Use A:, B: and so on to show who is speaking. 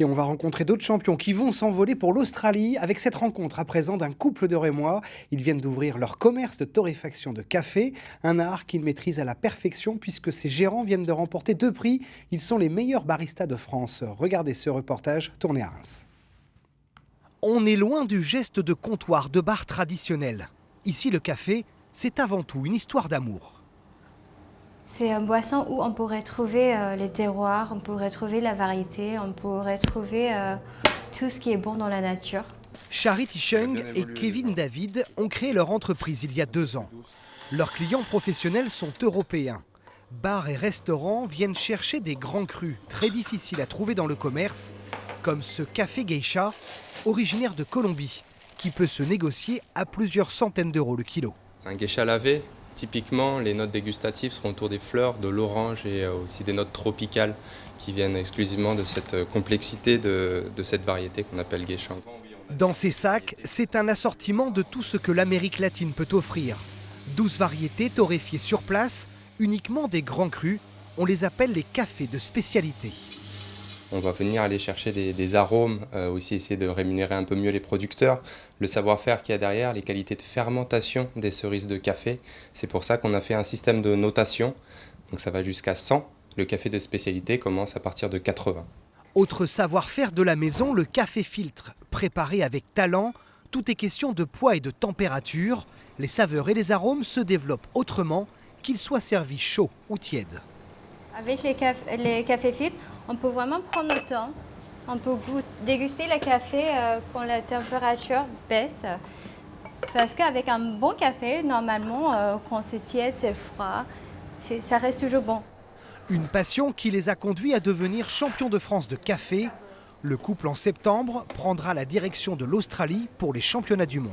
A: Et on va rencontrer d'autres champions qui vont s'envoler pour l'Australie avec cette rencontre à présent d'un couple de Rémois. Ils viennent d'ouvrir leur commerce de torréfaction de café, un art qu'ils maîtrisent à la perfection puisque ces gérants viennent de remporter 2 prix. Ils sont les meilleurs baristas de France. Regardez ce reportage tourné à Reims.
B: On est loin du geste de comptoir de bar traditionnel. Ici, le café, c'est avant tout une histoire d'amour.
C: C'est une boisson où on pourrait trouver les terroirs, on pourrait trouver la variété, on pourrait trouver tout ce qui est bon dans la nature.
B: Charity Chung et Kevin David ont créé leur entreprise il y a 2 ans. Leurs clients professionnels sont européens. Bars et restaurants viennent chercher des grands crus très difficiles à trouver dans le commerce, comme ce café geisha, originaire de Colombie, qui peut se négocier à plusieurs centaines d'euros le kilo.
D: C'est un geisha lavé. Typiquement, les notes dégustatives seront autour des fleurs, de l'orange et aussi des notes tropicales qui viennent exclusivement de cette complexité de cette variété qu'on appelle geisha.
B: Dans ces sacs, c'est un assortiment de tout ce que l'Amérique latine peut offrir. 12 variétés torréfiées sur place, uniquement des grands crus. On les appelle les cafés de spécialité.
D: On va venir aller chercher des arômes, aussi essayer de rémunérer un peu mieux les producteurs, le savoir-faire qu'il y a derrière, les qualités de fermentation des cerises de café. C'est pour ça qu'on a fait un système de notation, donc ça va jusqu'à 100. Le café de spécialité commence à partir de 80.
B: Autre savoir-faire de la maison, le café filtre. Préparé avec talent, tout est question de poids et de température. Les saveurs et les arômes se développent autrement, qu'ils soient servis chauds ou tièdes.
C: Avec les cafés filtres, on peut vraiment prendre le temps. On peut déguster le café quand la température baisse. Parce qu'avec un bon café, normalement, quand c'est tiède, c'est froid, ça reste toujours bon.
B: Une passion qui les a conduits à devenir champions de France de café. Le couple en septembre prendra la direction de l'Australie pour les championnats du monde.